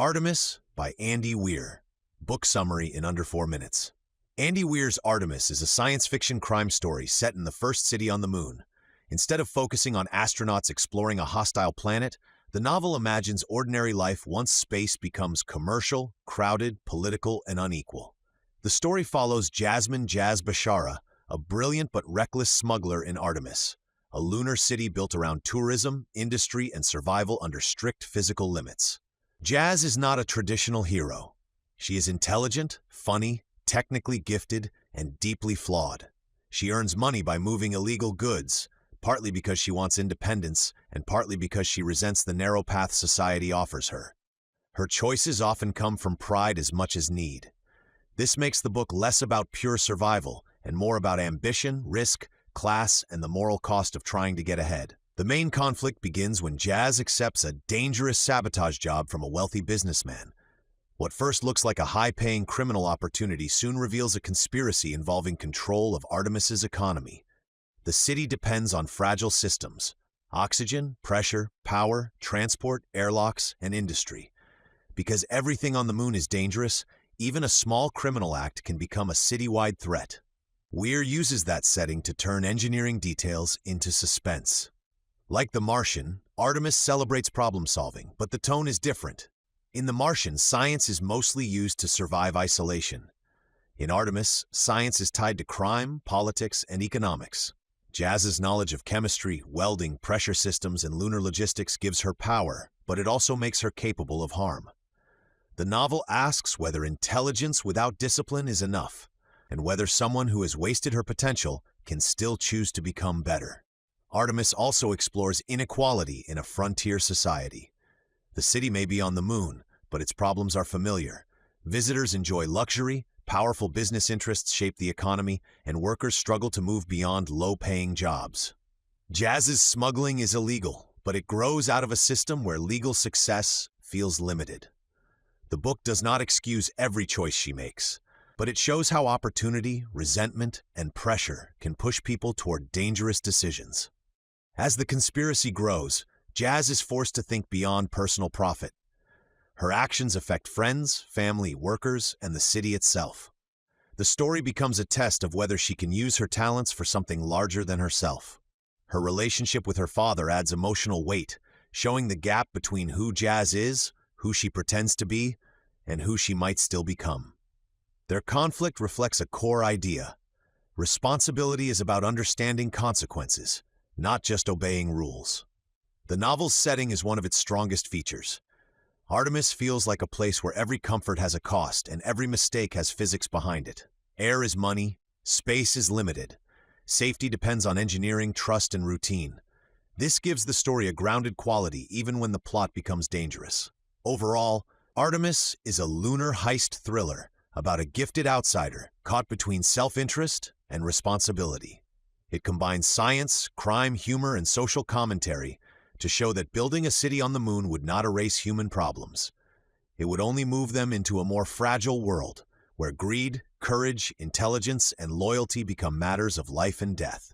Artemis by Andy Weir. Book summary in under 4 minutes. Andy Weir's Artemis is a science fiction crime story set in the first city on the moon. Instead of focusing on astronauts exploring a hostile planet, the novel imagines ordinary life once space becomes commercial, crowded, political, and unequal. The story follows Jasmine Jazz Bashara, a brilliant but reckless smuggler in Artemis, a lunar city built around tourism, industry, and survival under strict physical limits. Jazz is not a traditional hero. She is intelligent, funny, technically gifted, and deeply flawed. She earns money by moving illegal goods, partly because she wants independence and partly because she resents the narrow path society offers her. Her choices often come from pride as much as need. This makes the book less about pure survival and more about ambition, risk, class, and the moral cost of trying to get ahead. The main conflict begins when Jazz accepts a dangerous sabotage job from a wealthy businessman. What first looks like a high-paying criminal opportunity soon reveals a conspiracy involving control of Artemis's economy. The city depends on fragile systems: oxygen, pressure, power, transport, airlocks, and industry. Because everything on the moon is dangerous, even a small criminal act can become a citywide threat. Weir uses that setting to turn engineering details into suspense. Like The Martian, Artemis celebrates problem-solving, but the tone is different. In The Martian, science is mostly used to survive isolation. In Artemis, science is tied to crime, politics, and economics. Jazz's knowledge of chemistry, welding, pressure systems, and lunar logistics gives her power, but it also makes her capable of harm. The novel asks whether intelligence without discipline is enough, and whether someone who has wasted her potential can still choose to become better. Artemis also explores inequality in a frontier society. The city may be on the moon, but its problems are familiar. Visitors enjoy luxury, powerful business interests shape the economy, and workers struggle to move beyond low-paying jobs. Jazz's smuggling is illegal, but it grows out of a system where legal success feels limited. The book does not excuse every choice she makes, but it shows how opportunity, resentment, and pressure can push people toward dangerous decisions. As the conspiracy grows, Jazz is forced to think beyond personal profit. Her actions affect friends, family, workers, and the city itself. The story becomes a test of whether she can use her talents for something larger than herself. Her relationship with her father adds emotional weight, showing the gap between who Jazz is, who she pretends to be, and who she might still become. Their conflict reflects a core idea. Responsibility is about understanding consequences, not just obeying rules. The novel's setting is one of its strongest features. Artemis feels like a place where every comfort has a cost and every mistake has physics behind it. Air is money, space is limited. Safety depends on engineering, trust, and routine. This gives the story a grounded quality even when the plot becomes dangerous. Overall, Artemis is a lunar heist thriller about a gifted outsider caught between self-interest and responsibility. It combines science, crime, humor, and social commentary to show that building a city on the moon would not erase human problems. It would only move them into a more fragile world, where greed, courage, intelligence, and loyalty become matters of life and death.